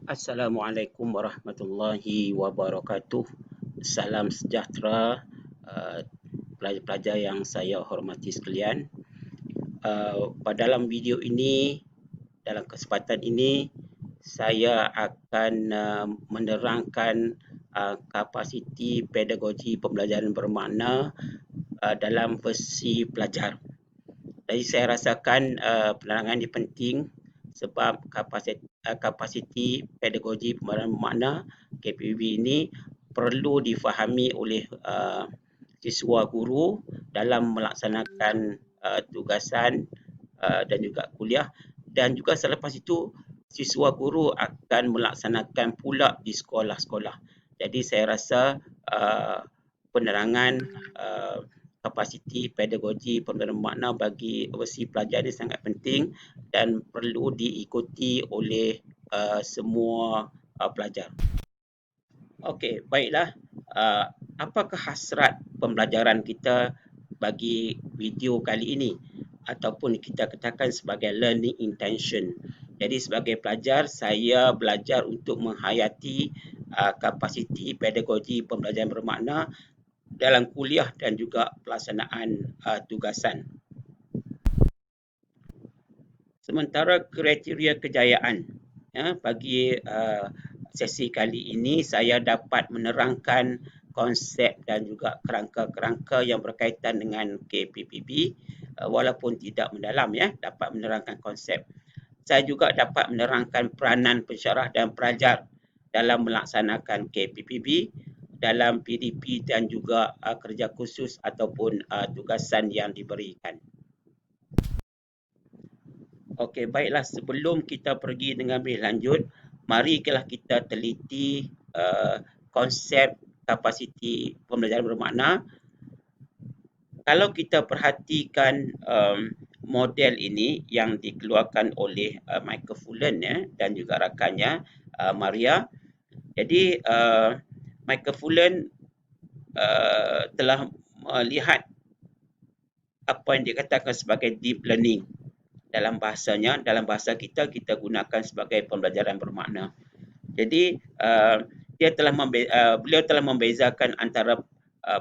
Assalamualaikum warahmatullahi wabarakatuh. Salam sejahtera uh, pelajar-pelajar yang saya hormati sekalian. Dalam video ini, dalam kesempatan ini, saya akan menerangkan kapasiti pedagogi pembelajaran bermakna dalam versi pelajar. Jadi saya rasakan penerangan ini penting sebab kapasiti pedagogi pembelajaran bermakna KPB ini perlu difahami oleh siswa guru dalam melaksanakan tugasan dan juga kuliah, dan juga selepas itu siswa guru akan melaksanakan pula di sekolah-sekolah. Jadi saya rasa uh, penerangan uh, kapasiti pedagogi pembelajaran makna bagi versi pelajar ini sangat penting dan perlu diikuti oleh semua pelajar. Okey, baiklah. Apakah hasrat pembelajaran kita bagi video kali ini ataupun kita katakan sebagai learning intention. Jadi sebagai pelajar, saya belajar untuk menghayati kapasiti pedagogi pembelajaran bermakna dalam kuliah dan juga pelaksanaan tugasan. Sementara kriteria kejayaan bagi sesi kali ini, saya dapat menerangkan konsep dan juga kerangka-kerangka yang berkaitan dengan KPPB walaupun tidak mendalam, dapat menerangkan konsep. Saya juga dapat menerangkan peranan pensyarah dan pelajar dalam melaksanakan KPPB dalam PDP dan juga kerja khusus ataupun tugasan yang diberikan. Okey, baiklah, sebelum kita pergi dengan lebih lanjut, marilah kita teliti konsep kapasiti pembelajaran bermakna. Kalau kita perhatikan model ini yang dikeluarkan oleh Michael Fullen dan juga rakannya Maria. Jadi Michael Fullen telah melihat apa yang dikatakan sebagai deep learning. Dalam bahasanya, dalam bahasa kita, kita gunakan sebagai pembelajaran bermakna. Jadi beliau telah membezakan antara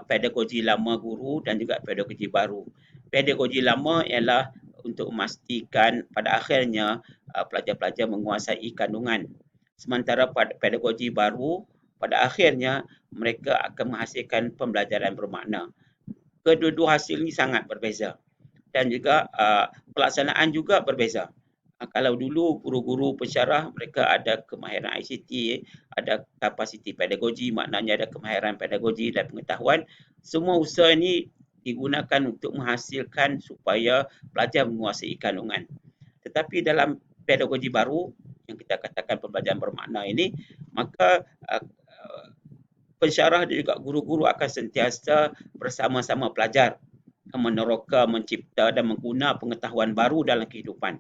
pedagogi lama guru dan juga pedagogi baru. Pedagogi lama ialah untuk memastikan pada akhirnya pelajar-pelajar menguasai kandungan. Sementara pada pedagogi baru, pada akhirnya mereka akan menghasilkan pembelajaran bermakna. Kedua-dua hasil ini sangat berbeza dan juga pelaksanaan juga berbeza. Kalau dulu guru-guru pensyarah mereka ada kemahiran ICT, ada kapasiti pedagogi, maknanya ada kemahiran pedagogi dan pengetahuan. Semua usaha ini digunakan untuk menghasilkan supaya pelajar menguasai kandungan. Tetapi dalam pedagogi baru yang kita katakan pembelajaran bermakna ini, maka pensyarah dan juga guru-guru akan sentiasa bersama-sama pelajar meneroka, mencipta dan mengguna pengetahuan baru dalam kehidupan.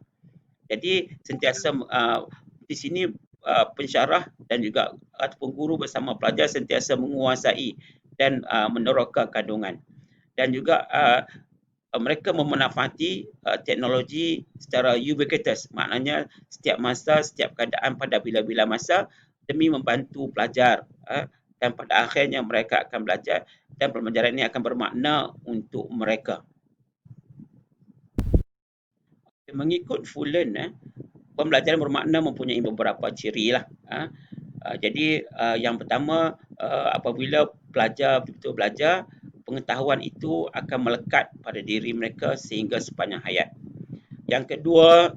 Jadi sentiasa di sini pensyarah dan juga ataupun guru bersama pelajar sentiasa menguasai dan meneroka kandungan. Dan juga mereka memanfaati teknologi secara ubiquitous, maknanya setiap masa, setiap keadaan pada bila-bila masa demi membantu pelajar dan pada akhirnya mereka akan belajar dan pembelajaran ini akan bermakna untuk mereka. Mengikut Fullen, pembelajaran bermakna mempunyai beberapa ciri lah. Jadi yang pertama, apabila pelajar betul-betul belajar, pengetahuan itu akan melekat pada diri mereka sehingga sepanjang hayat. Yang kedua,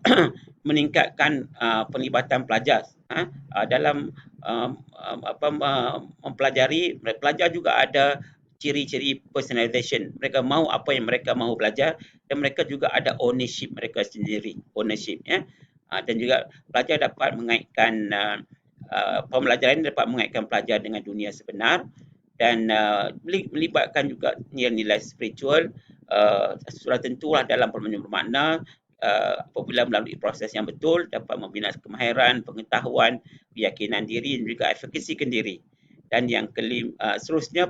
meningkatkan penglibatan pelajar dalam mempelajari. Pelajar juga ada ciri-ciri personalization. Mereka mahu apa yang mereka mahu belajar dan mereka juga ada ownership mereka sendiri. Ownership dan juga pelajar dapat mengaitkan pembelajaran ini dapat mengaitkan pelajar dengan dunia sebenar dan melibatkan juga nilai-nilai spiritual. Sudah tentulah dalam pembelajaran bermakna apabila melalui proses yang betul dapat membina kemahiran, pengetahuan, keyakinan diri dan juga advokasi diri. Dan yang seterusnya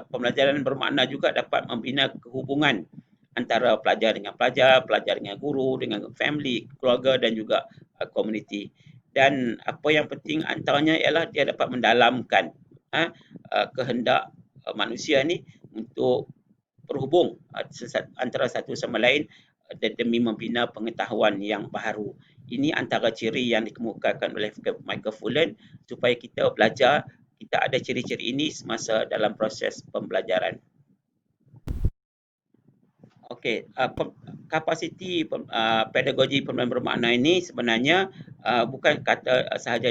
pembelajaran bermakna juga dapat membina kehubungan antara pelajar dengan pelajar, pelajar dengan guru, dengan family, keluarga dan juga komuniti. dan apa yang penting antaranya ialah dia dapat mendalamkan kehendak manusia ni untuk berhubung antara satu sama lain demi membina pengetahuan yang baharu. Ini antara ciri yang dikemukakan oleh Michael Fullan supaya kita belajar, kita ada ciri-ciri ini semasa dalam proses pembelajaran. Okey, kapasiti pedagogi pembelajaran bermakna ini sebenarnya bukan kata sahaja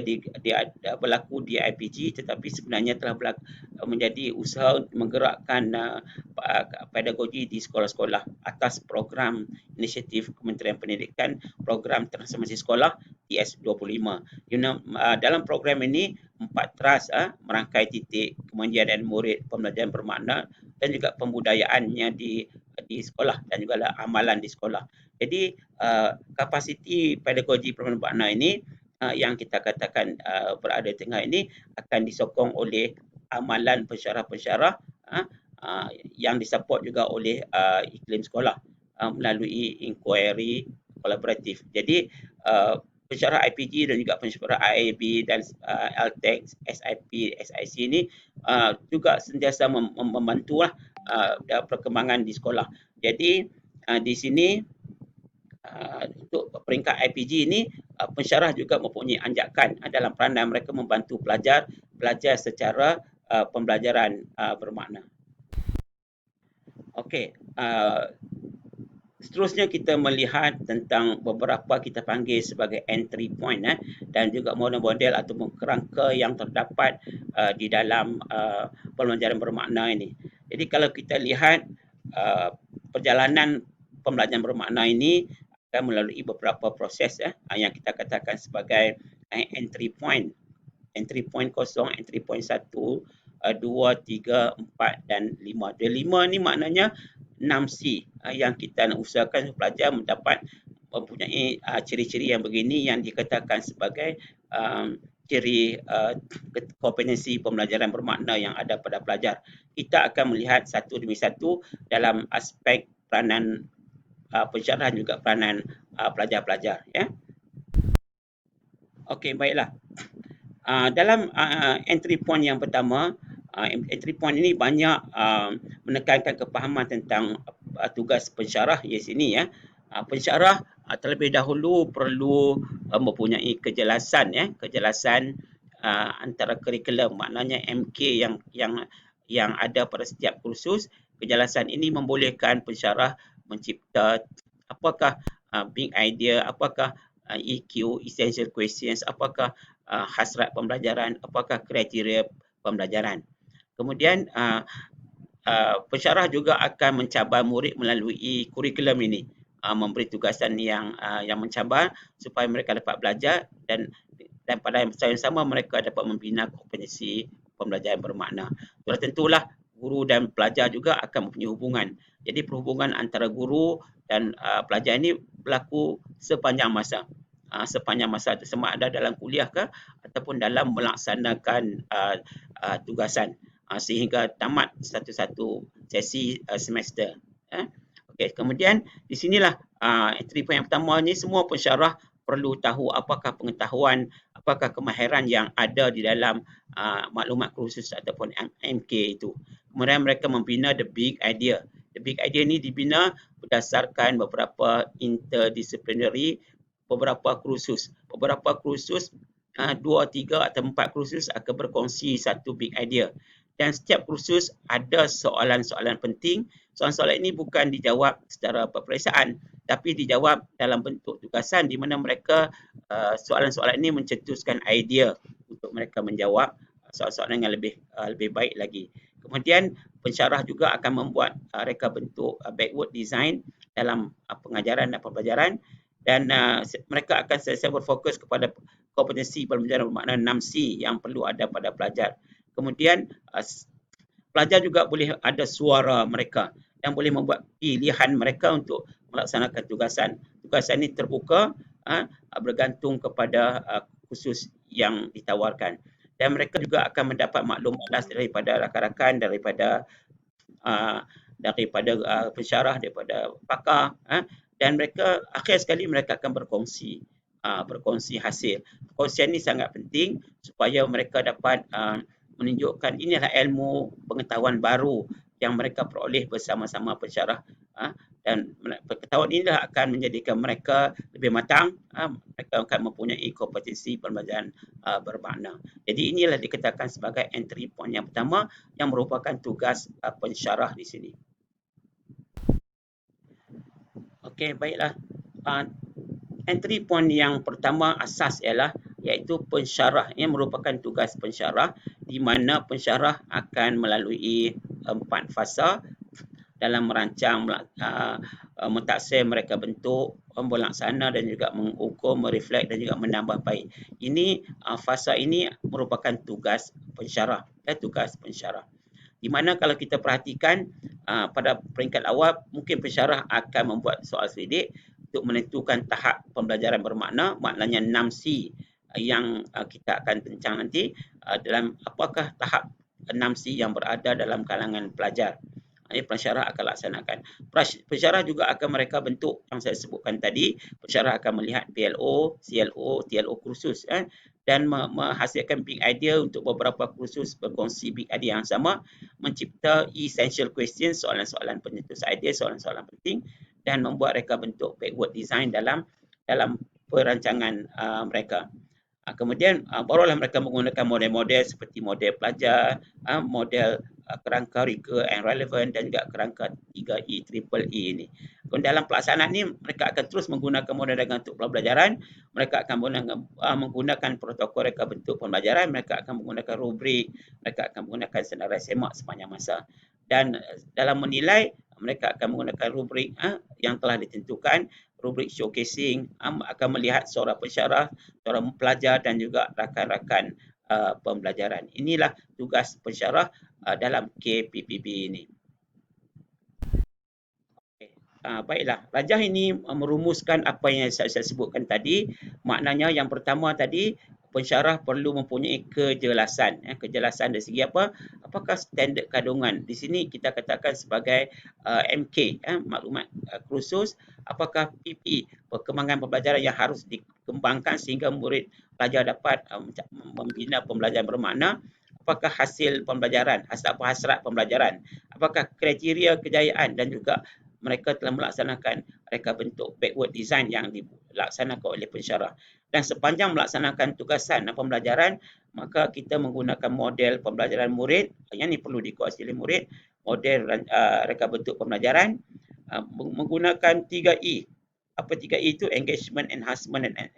berlaku di IPG, tetapi sebenarnya telah menjadi usaha menggerakkan pedagogi di sekolah-sekolah atas program inisiatif Kementerian Pendidikan, program transformasi sekolah TS25. Dalam program ini 4 teras merangkai titik kemandian dan murid pembelajaran bermakna dan juga pembudayaannya di sekolah dan juga amalan di sekolah. Jadi kapasiti pedagogi pembelajaran bermakna ini yang kita katakan berada di tengah ini akan disokong oleh amalan pensyarah-pensyarah yang disupport juga oleh iklim sekolah melalui inquiry kolaboratif. Jadi pensyarah IPG dan juga pensyarah IAB dan LTEC, SIP, SIC ini juga sentiasa membantulah perkembangan di sekolah. Jadi di sini untuk peringkat IPG ini pensyarah juga mempunyai anjakan dalam peranan mereka membantu pelajar belajar secara pembelajaran bermakna. Okey, seterusnya kita melihat tentang beberapa kita panggil sebagai entry point dan juga model-model atau kerangka yang terdapat di dalam pembelajaran bermakna ini. Jadi kalau kita lihat perjalanan pembelajaran bermakna ini akan melalui beberapa proses yang kita katakan sebagai entry point. Entry point 0, entry point 1, 2, 3, 4 dan 5. Dia 5 ni maknanya 6C yang kita nak usahakan pelajar mendapat mempunyai ciri-ciri yang begini yang dikatakan sebagai ciri kompetensi pembelajaran bermakna yang ada pada pelajar. Kita akan melihat satu demi satu dalam aspek peranan pensyarah dan juga peranan pelajar-pelajar. Ya. Okey, baiklah. Dalam entry point yang pertama, entry point ini banyak menekankan kepahaman tentang tugas pensyarah di sini ya. Pensyarah terlebih dahulu perlu mempunyai kejelasan kejelasan antara kurikulum, maknanya MK yang ada pada setiap kursus. Kejelasan ini membolehkan pensyarah mencipta apakah big idea, apakah EQ, essential questions, apakah hasrat pembelajaran, apakah kriteria pembelajaran. Kemudian pensyarah juga akan mencabar murid melalui kurikulum ini, memberi tugasan yang mencabar supaya mereka dapat belajar dan pada masa yang sama mereka dapat membina kompetensi pembelajaran bermakna. Sudah tentulah guru dan pelajar juga akan mempunyai hubungan. Jadi perhubungan antara guru dan pelajar ini berlaku sepanjang masa. Sepanjang masa sama ada dalam kuliah ke ataupun dalam melaksanakan tugasan sehingga tamat satu-satu sesi semester. Okey, kemudian di sinilah entry point yang pertama ni semua pensyarah perlu tahu apakah pengetahuan, apakah kemahiran yang ada di dalam maklumat kursus ataupun MK itu. Kemudian mereka membina the big idea. The big idea ni dibina berdasarkan beberapa interdisciplinary, beberapa kursus. Beberapa kursus, 2, 3 atau 4 kursus akan berkongsi satu big idea. Dan setiap kursus ada soalan-soalan penting. Soalan-soalan ini bukan dijawab secara peperiksaan, tapi dijawab dalam bentuk tugasan di mana mereka soalan-soalan ini mencetuskan idea untuk mereka menjawab soalan-soalan yang lebih baik lagi. Kemudian pensyarah juga akan membuat reka bentuk backward design dalam pengajaran dan pembelajaran dan mereka akan sentiasa berfokus kepada kompetensi pembelajaran bermakna 6C yang perlu ada pada pelajar. Kemudian pelajar juga boleh ada suara mereka yang boleh membuat pilihan mereka untuk melaksanakan tugasan. Tugasan ini terbuka bergantung kepada kursus yang ditawarkan. Dan mereka juga akan mendapat maklumat daripada rakan-rakan, daripada pensyarah, daripada pakar dan mereka akhir sekali mereka akan berkongsi berkongsi hasil. Perkongsian ini sangat penting supaya mereka dapat menunjukkan inilah ilmu pengetahuan baru yang mereka peroleh bersama-sama pensyarah, dan pengetahuan inilah akan menjadikan mereka lebih matang, mereka akan mempunyai kompetensi pembelajaran bermakna. Jadi inilah dikatakan sebagai entry point yang pertama yang merupakan tugas pensyarah di sini. Okey, baiklah. Entry point yang pertama asas ialah iaitu pensyarah, yang merupakan tugas pensyarah di mana pensyarah akan melalui 4 fasa dalam merancang, mentaksir mereka bentuk, melaksana dan juga mengukur, mereflek dan juga menambah baik. Ini fasa ini merupakan tugas pensyarah, tugas pensyarah. Di mana kalau kita perhatikan pada peringkat awal mungkin pensyarah akan membuat soal selidik untuk menentukan tahap pembelajaran bermakna, maknanya 6C yang kita akan bincang nanti, dalam apakah tahap 6C yang berada dalam kalangan pelajar. Pensyarah akan laksanakan. Pensyarah juga akan mereka bentuk yang saya sebutkan tadi. Pensyarah akan melihat PLO, CLO, TLO kursus dan menghasilkan big idea untuk beberapa kursus berkongsi big idea yang sama, mencipta essential question, soalan-soalan pencetus idea, soalan-soalan penting, dan membuat mereka bentuk backward design dalam perancangan mereka. Kemudian barulah mereka menggunakan model-model seperti model pelajar, model kerangka rigor and relevant dan juga kerangka 3E, triple E ini. Dalam pelaksanaan ini mereka akan terus menggunakan model diagram untuk pembelajaran, mereka akan menggunakan protokol reka bentuk pembelajaran, mereka akan menggunakan rubrik, mereka akan menggunakan senarai semak sepanjang masa. Dan dalam menilai, mereka akan menggunakan rubrik yang telah ditentukan, rubrik showcasing, akan melihat suara pensyarah, suara pelajar dan juga rakan-rakan pembelajaran. Inilah tugas pensyarah dalam KPPB ini. Baiklah, rajah ini merumuskan apa yang saya sebutkan tadi. Maknanya yang pertama tadi, pensyarah perlu mempunyai kejelasan. Kejelasan dari segi apa? Apakah standard kandungan? Di sini kita katakan sebagai MK, maklumat kursus. Apakah PP, perkembangan pembelajaran yang harus dikembangkan sehingga murid pelajar dapat membina pembelajaran bermakna. Apakah hasil pembelajaran, hasrat pembelajaran. Apakah kriteria kejayaan dan juga mereka telah melaksanakan reka bentuk backward design yang dilaksanakan oleh pensyarah. Dan sepanjang melaksanakan tugasan pembelajaran, maka kita menggunakan model pembelajaran murid, yang ini perlu dikuasai oleh murid, model reka bentuk pembelajaran, menggunakan 3E. Apa 3E itu? Engagement, enhancement and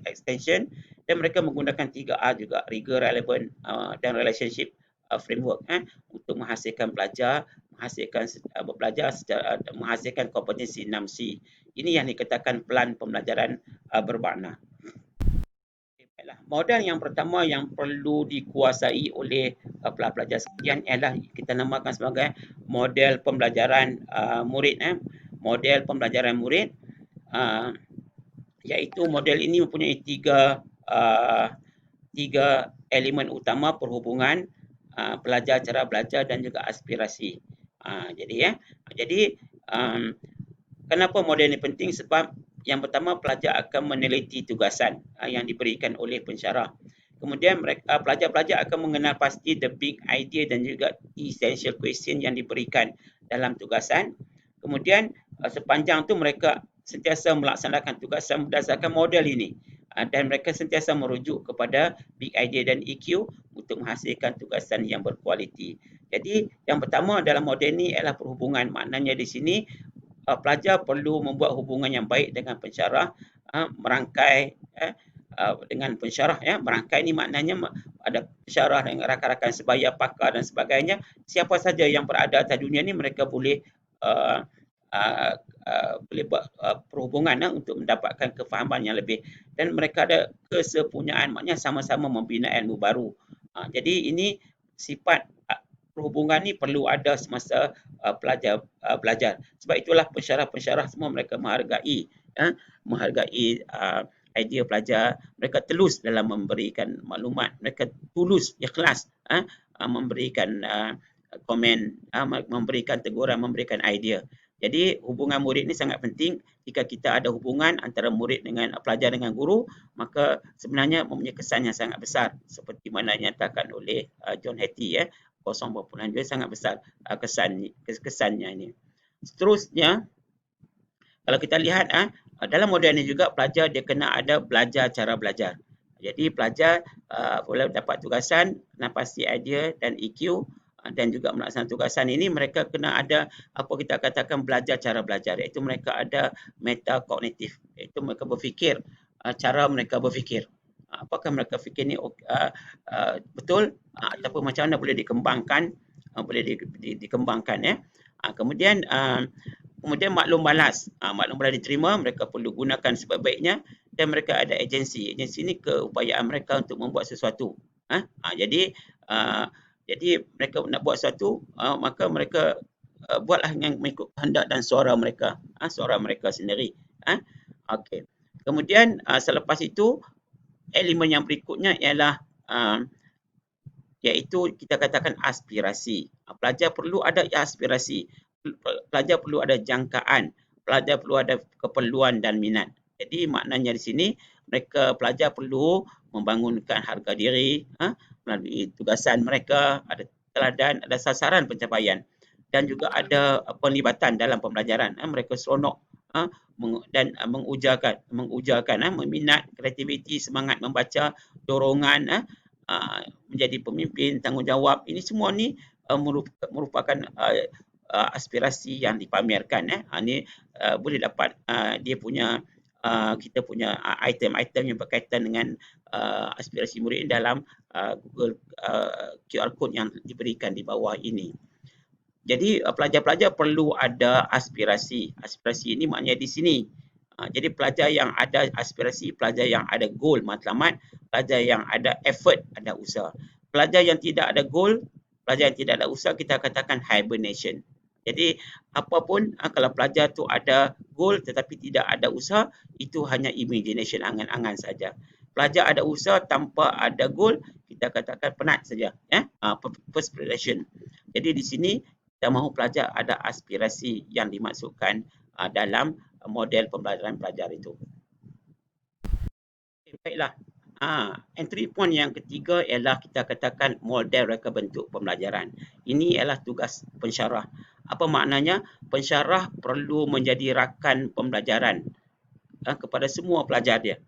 extension. Dan mereka menggunakan 3R juga, rigor, relevant dan relationship framework untuk menghasilkan pelajar, menghasilkan kompetensi 6C. Ini yang dikatakan pelan pembelajaran bermakna. Model yang pertama yang perlu dikuasai oleh pelajar sekalian ialah kita namakan sebagai model pembelajaran murid. Model pembelajaran murid, iaitu model ini mempunyai tiga elemen utama: perhubungan, pelajar, cara belajar dan juga aspirasi. Jadi kenapa model ini penting? Sebab yang pertama, pelajar akan meneliti tugasan yang diberikan oleh pensyarah. Kemudian pelajar-pelajar akan mengenal pasti the big idea dan juga essential question yang diberikan dalam tugasan. Kemudian sepanjang tu mereka sentiasa melaksanakan tugasan berdasarkan model ini, dan mereka sentiasa merujuk kepada big idea dan EQ untuk menghasilkan tugasan yang berkualiti. Jadi yang pertama dalam model ini ialah perhubungan. Maknanya di sini pelajar perlu membuat hubungan yang baik dengan pensyarah, merangkai dengan pensyarah. Merangkai ini maknanya ada pensyarah dengan rakan-rakan sebaya, pakar dan sebagainya. Siapa saja yang berada atas dunia ini mereka boleh boleh buat perhubungan untuk mendapatkan kefahaman yang lebih, dan mereka ada kesepunyaan, maknanya sama-sama membina ilmu baru. Jadi ini sifat perhubungan ni perlu ada semasa pelajar belajar. Sebab itulah pensyarah-pensyarah semua mereka menghargai idea pelajar, mereka telus dalam memberikan maklumat, mereka tulus, ikhlas memberikan komen, memberikan teguran, memberikan idea. Jadi hubungan murid ni sangat penting. Jika kita ada hubungan antara murid dengan pelajar dengan guru, maka sebenarnya mempunyai kesan yang sangat besar seperti mana nyatakan oleh John Hattie 0.2 sangat besar kesannya ini. Seterusnya, kalau kita lihat dalam model ini juga pelajar dia kena ada belajar cara belajar. Jadi pelajar boleh dapat tugasan, kena pasti idea dan EQ dan juga melaksanakan tugasan ini mereka kena ada apa kita katakan belajar cara belajar, iaitu mereka ada metakognitif, iaitu mereka berfikir cara mereka berfikir. Apakah mereka fikir ni betul ataupun macam mana boleh dikembangkan, dikembangkan ya. Kemudian maklum balas. Maklum balas diterima, mereka perlu gunakan sebaik-baiknya dan mereka ada agensi. Agensi ni keupayaan mereka untuk membuat sesuatu. Jadi mereka nak buat sesuatu, maka mereka buatlah dengan mengikut kehendak dan suara mereka, suara mereka sendiri. Okey. Kemudian selepas itu elemen yang berikutnya ialah iaitu kita katakan aspirasi. Pelajar perlu ada aspirasi. Pelajar perlu ada jangkaan. Pelajar perlu ada keperluan dan minat. Jadi maknanya di sini pelajar perlu membangunkan harga diri melalui tugasan mereka, ada teladan, ada sasaran pencapaian dan juga ada penglibatan dalam pembelajaran. Mereka seronok dan mengujarkan meminat, kreativiti, semangat membaca, dorongan menjadi pemimpin, tanggungjawab. Ini semua ni merupakan aspirasi yang dipamerkan. Ini boleh dapat dia punya kita punya item-item yang berkaitan dengan aspirasi murid dalam Google QR code yang diberikan di bawah ini. Jadi pelajar-pelajar perlu ada aspirasi. Aspirasi ini maknanya di sini. Jadi pelajar yang ada aspirasi, pelajar yang ada goal matlamat, pelajar yang ada effort, ada usaha. Pelajar yang tidak ada goal, pelajar yang tidak ada usaha, kita katakan hibernation. Jadi apapun kalau pelajar tu ada goal tetapi tidak ada usaha, itu hanya imagination, angan-angan saja. Pelajar ada usaha tanpa ada goal, kita katakan penat saja. Perspiration. Jadi di sini kita mahu pelajar ada aspirasi yang dimasukkan dalam model pembelajaran pelajar itu. Okay, baiklah. Entry point yang ketiga ialah kita katakan model reka bentuk pembelajaran. Ini ialah tugas pensyarah. Apa maknanya? Pensyarah perlu menjadi rakan pembelajaran kepada semua pelajar dia.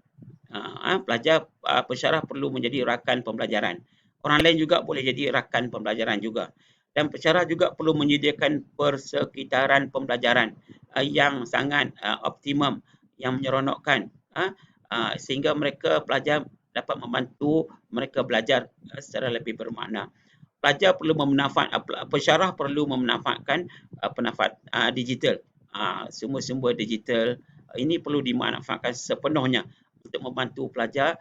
Pensyarah perlu menjadi rakan pembelajaran. Orang lain juga boleh jadi rakan pembelajaran juga. Dan pensyarah juga perlu menyediakan persekitaran pembelajaran yang sangat optimum, yang menyeronokkan sehingga pelajar dapat membantu mereka belajar secara lebih bermakna. Pelajar perlu pensyarah perlu memanfaatkan penafat digital. Sumber-sumber digital ini perlu dimanfaatkan sepenuhnya untuk membantu pelajar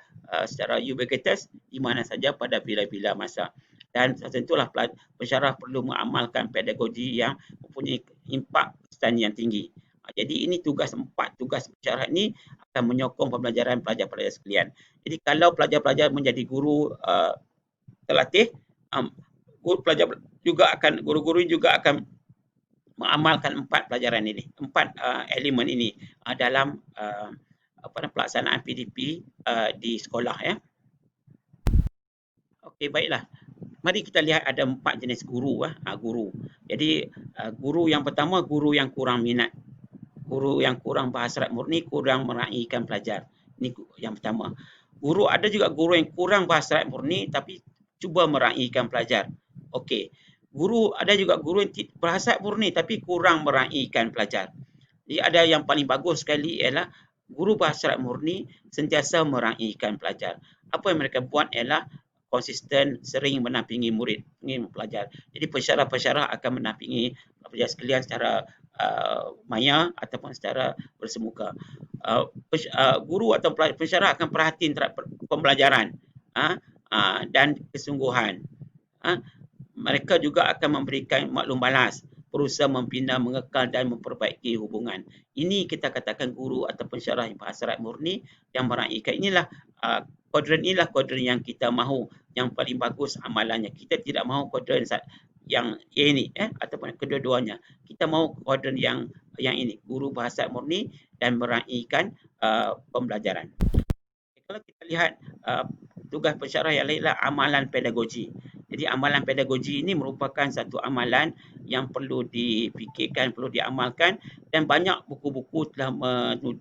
secara ubiquitous di mana saja pada bila-bila masa. Dan tentulah pensyarah perlu mengamalkan pedagogi yang mempunyai impak kesan yang tinggi. Jadi ini empat tugas pensyarah ini akan menyokong pembelajaran pelajar-pelajar sekalian. Jadi kalau pelajar-pelajar menjadi guru terlatih, guru-guru juga akan mengamalkan empat pelajaran ini, empat elemen ini dalam pelaksanaan PDP di sekolah ya. Okey, baiklah. Mari kita lihat ada empat jenis guru. Jadi guru yang pertama, guru yang kurang minat. Guru yang kurang berhasrat murni, kurang meraihkan pelajar. Ini yang pertama. Ada juga guru yang kurang berhasrat murni tapi cuba meraihkan pelajar. Okey. Ada juga guru yang berhasrat murni tapi kurang meraihkan pelajar. Jadi ada yang paling bagus sekali ialah guru berhasrat murni sentiasa meraihkan pelajar. Apa yang mereka buat ialah konsisten, sering menampingi murid, pelajar. Jadi pensyarah-pensyarah akan menampingi pelajar sekalian secara maya ataupun secara bersemuka. Guru atau pensyarah akan perhatian terhadap pembelajaran dan kesungguhan. Mereka juga akan memberikan maklum balas, berusaha membina, mengekal dan memperbaiki hubungan. Ini kita katakan guru atau pensyarah yang berhasrat murni yang meraihkan. Kuadran inilah kuadran yang kita mahu, yang paling bagus amalannya. Kita tidak mahu kuadran yang ini ataupun kedua-duanya. Kita mahu kuadran yang ini, guru bahasa murni dan meraihkan pembelajaran. Kalau kita lihat tugas pensyarah yang lain adalah amalan pedagogi. Jadi amalan pedagogi ini merupakan satu amalan yang perlu dipikirkan, perlu diamalkan, dan banyak buku-buku telah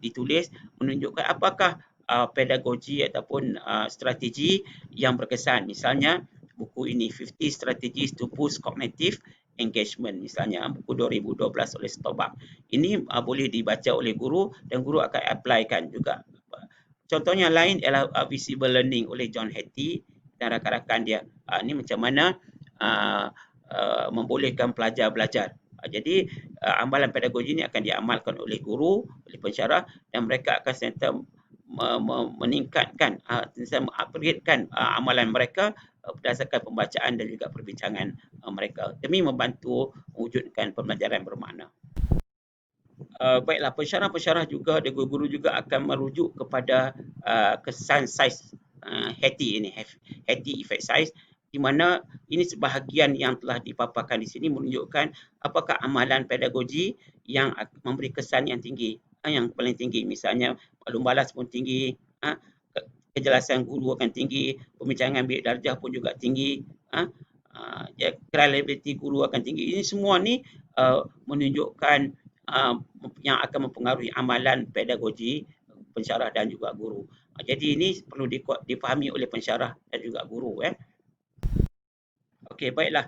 ditulis menunjukkan apakah pedagogi ataupun strategi yang berkesan. Misalnya buku ini 50 Strategies to Boost Cognitive Engagement, misalnya buku 2012 oleh Stobart. Ini boleh dibaca oleh guru dan guru akan applykan juga. Contohnya lain ialah visible learning oleh John Hattie dan rakan-rakan dia. Ini macam mana membolehkan pelajar belajar. Jadi amalan pedagogi ini akan diamalkan oleh guru, oleh pensyarah, dan mereka akan sentiasa meningkatkan, mengupgradekan amalan mereka berdasarkan pembacaan dan juga perbincangan mereka demi membantu mewujudkan pembelajaran bermakna. Baiklah, pensyarah-pensyarah juga dan guru-guru juga akan merujuk kepada kesan saiz Hattie ini, Hattie effect size, di mana ini sebahagian yang telah dipaparkan di sini menunjukkan apakah amalan pedagogi yang memberi kesan yang tinggi, yang paling tinggi. Misalnya maklum balas pun tinggi, kejelasan guru akan tinggi, pembincangan bilik darjah pun juga tinggi, credibility guru akan tinggi. Ini semua ni menunjukkan yang akan mempengaruhi amalan pedagogi pensyarah dan juga guru. Jadi ini perlu dipahami oleh pensyarah dan juga guru. Okey, baiklah.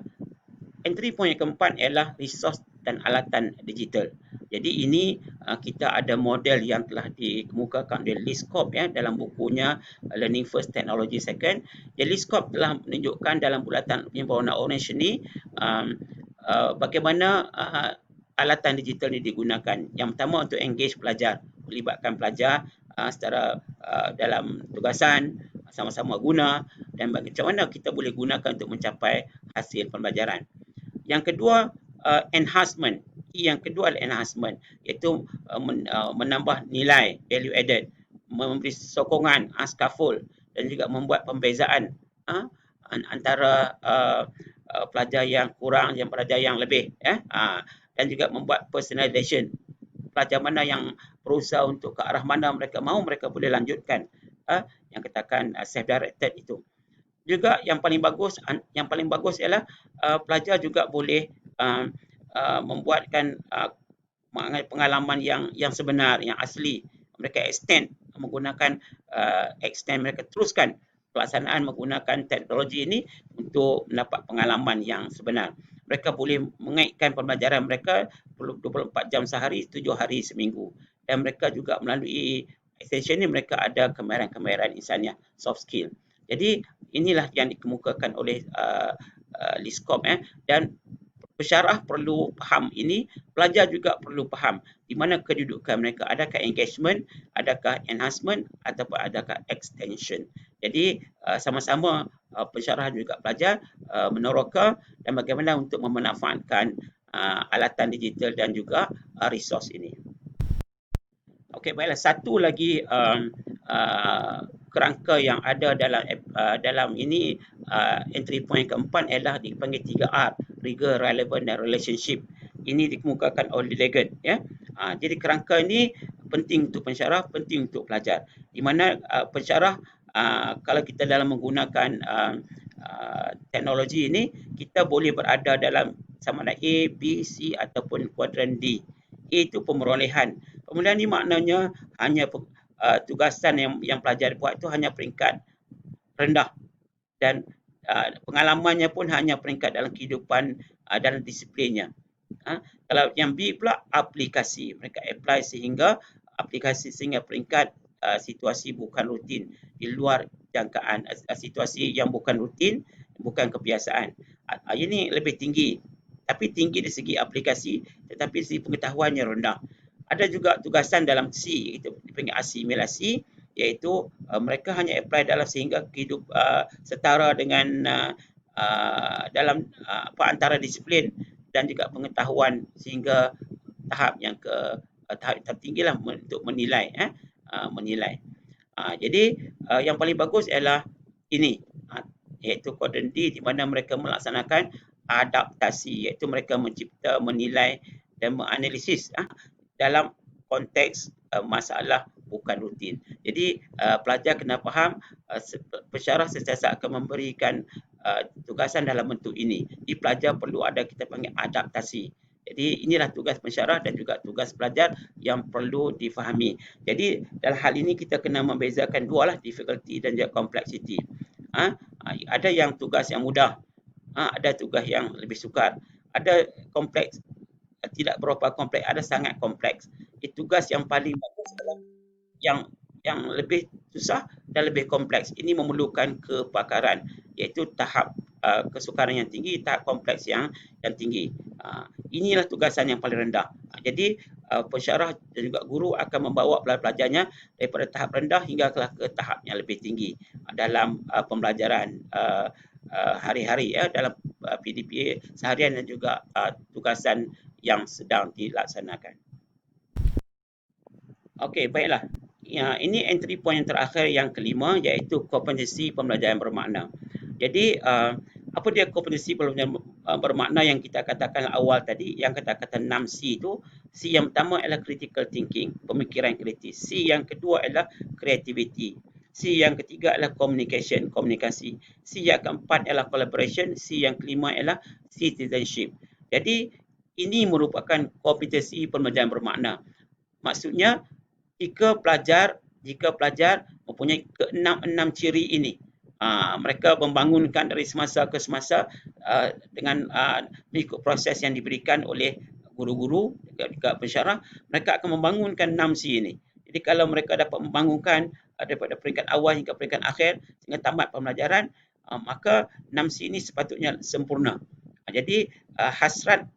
Entry point yang keempat ialah resource dan alatan digital. Jadi ini kita ada model yang telah dikemukakan oleh Liskop dalam bukunya Learning First, Technology Second. Jadi Liskop telah menunjukkan dalam bulatan yang berwarna orange ini bagaimana alatan digital ini digunakan. Yang pertama untuk engage pelajar, melibatkan pelajar secara dalam tugasan, sama-sama guna, dan macam mana kita boleh gunakan untuk mencapai hasil pembelajaran. Yang kedua, enhancement. Yang kedua adalah enhancement, iaitu menambah nilai, value added, memberi sokongan, scaffold, dan juga membuat pembezaan antara pelajar yang kurang dan pelajar yang lebih. Dan juga membuat personalization. Pelajar mana yang berusaha untuk ke arah mana mereka mahu, mereka boleh lanjutkan yang katakan self-directed itu. Juga yang paling bagus ialah pelajar juga boleh membuatkan pengalaman yang sebenar, yang asli. Mereka mereka teruskan pelaksanaan menggunakan teknologi ini untuk mendapat pengalaman yang sebenar. Mereka boleh mengaitkan pembelajaran mereka 24 jam sehari, 7 hari seminggu. Dan mereka juga melalui extension ini mereka ada kemahiran-kemahiran insaniah, soft skill. Jadi inilah yang dikemukakan oleh Liskop dan pensyarah perlu faham ini, pelajar juga perlu faham di mana kedudukan mereka, adakah engagement, adakah enhancement ataupun adakah extension. Jadi sama-sama pensyarah juga pelajar meneroka dan bagaimana untuk memanfaatkan alatan digital dan juga resource ini. Okey, baiklah, satu lagi kerangka yang ada dalam ini entry point keempat ialah dipanggil 3R, rigor, relevant dan relationship. Ini dikemukakan oleh Legan. Jadi kerangka ini penting untuk pensyarah, penting untuk pelajar. Di mana pensyarah kalau kita dalam menggunakan teknologi ini, kita boleh berada dalam sama ada A, B, C ataupun kuadran D. A itu pemerolehan. Pemerolehan ini maknanya hanya tugasan yang pelajar buat itu hanya peringkat rendah dan pengalamannya pun hanya peringkat dalam kehidupan dalam disiplinnya. Kalau yang B pula aplikasi, mereka apply sehingga peringkat situasi bukan rutin, di luar jangkaan situasi yang bukan rutin, bukan kebiasaan. Ini lebih tinggi, tapi tinggi dari segi aplikasi tetapi dari segi pengetahuannya rendah. Ada juga tugasan dalam C, itu dipanggil asimilasi, iaitu mereka hanya apply dalam sehingga hidup setara dengan dalam antara disiplin dan juga pengetahuan sehingga tahap yang tahap tertinggilah untuk menilai. Jadi yang paling bagus ialah ini, iaitu kuadran D, di mana mereka melaksanakan adaptasi, iaitu mereka mencipta, menilai dan menganalisis dalam konteks masalah bukan rutin. Jadi pelajar kena faham pensyarah sentiasa akan memberikan tugasan dalam bentuk ini. Jadi pelajar perlu ada kita panggil adaptasi. Jadi inilah tugas pensyarah dan juga tugas pelajar yang perlu difahami. Jadi dalam hal ini kita kena membezakan dua lah, difficulty dan juga complexity. Ada yang tugas yang mudah, ada tugas yang lebih sukar, ada kompleks, tidak berapa kompleks, ada sangat kompleks. Tugas yang paling bagus adalah yang lebih susah dan lebih kompleks. Ini memerlukan kepakaran, iaitu tahap kesukaran yang tinggi, tahap kompleks yang tinggi. Inilah tugasan yang paling rendah. Jadi pensyarah dan juga guru akan membawa pelajar-pelajarnya daripada tahap rendah hingga ke tahap yang lebih tinggi dalam pembelajaran hari-hari, dalam PDPA seharian dan juga tugasan yang sedang dilaksanakan. Okey, baiklah. Ya, ini entry point yang terakhir yang kelima, iaitu kompetensi pembelajaran bermakna. Jadi apa dia kompetensi pembelajaran bermakna yang kita katakan awal tadi, yang kita katakan 6C itu. C yang pertama adalah critical thinking, pemikiran kritis. C yang kedua adalah creativity. C yang ketiga adalah communication, komunikasi. C yang keempat adalah collaboration. C yang kelima adalah citizenship. Jadi ini merupakan kompetensi pembelajaran bermakna. Maksudnya jika pelajar mempunyai keenam ciri ini, mereka membangunkan dari semasa ke semasa dengan mengikut proses yang diberikan oleh guru-guru juga pensyarah, mereka akan membangunkan 6C ini. Jadi kalau mereka dapat membangunkan daripada peringkat awal hingga peringkat akhir sehingga tamat pembelajaran, maka 6C ini sepatutnya sempurna. Jadi hasrat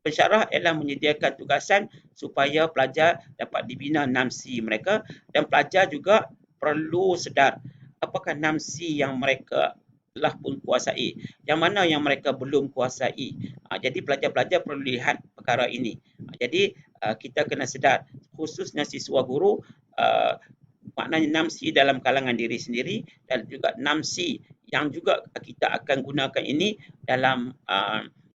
pensyarah ialah menyediakan tugasan supaya pelajar dapat dibina 6C mereka, dan pelajar juga perlu sedar apakah 6C yang mereka telah pun kuasai, yang mana yang mereka belum kuasai. Jadi pelajar-pelajar perlu lihat perkara ini. Jadi kita kena sedar, khususnya siswa guru, maknanya 6C dalam kalangan diri sendiri dan juga 6C yang juga kita akan gunakan ini dalam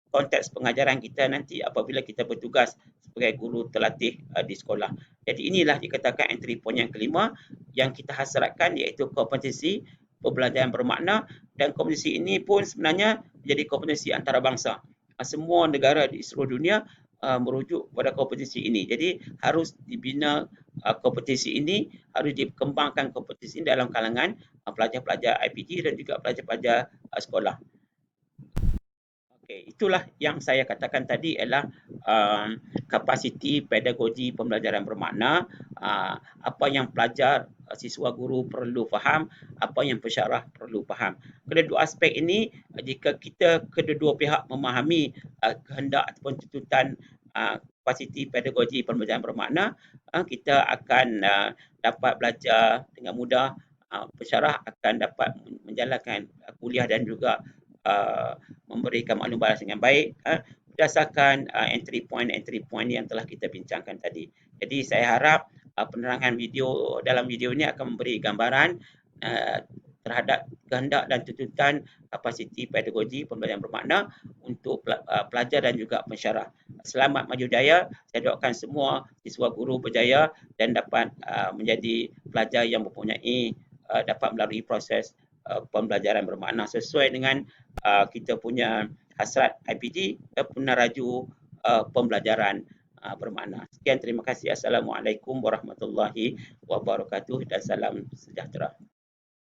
konteks pengajaran kita nanti apabila kita bertugas sebagai guru terlatih di sekolah. Jadi inilah dikatakan entry point yang kelima yang kita hasratkan, iaitu kompetensi pembelajaran bermakna, dan kompetensi ini pun sebenarnya menjadi kompetensi antarabangsa. Semua negara di seluruh dunia merujuk pada kompetensi ini. Jadi harus dibina kompetensi ini, harus dikembangkan kompetensi ini dalam kalangan pelajar-pelajar IPD dan juga pelajar-pelajar sekolah. Okay, itulah yang saya katakan tadi ialah kapasiti pedagogi pembelajaran bermakna, apa yang pelajar, siswa guru perlu faham, apa yang pensyarah perlu faham. Kedua aspek ini, jika kita kedua pihak memahami kehendak ataupun tuntutan kapasiti pedagogi pembelajaran bermakna, kita akan dapat belajar dengan mudah, pensyarah akan dapat menjalankan kuliah dan juga memberikan maklum balas dengan baik berdasarkan entry point yang telah kita bincangkan tadi. Jadi saya harap penerangan video dalam video ini akan memberi gambaran terhadap kehendak dan tuntutan kapasiti pedagogi pembelajaran bermakna untuk pelajar dan juga pensyarah. Selamat maju jaya. Saya doakan semua siswa guru berjaya dan dapat menjadi pelajar yang mempunyai dapat melalui proses pembelajaran bermakna sesuai dengan kita punya hasrat IPD dan penaraju pembelajaran bermakna. Sekian, terima kasih. Assalamualaikum warahmatullahi wabarakatuh dan salam sejahtera.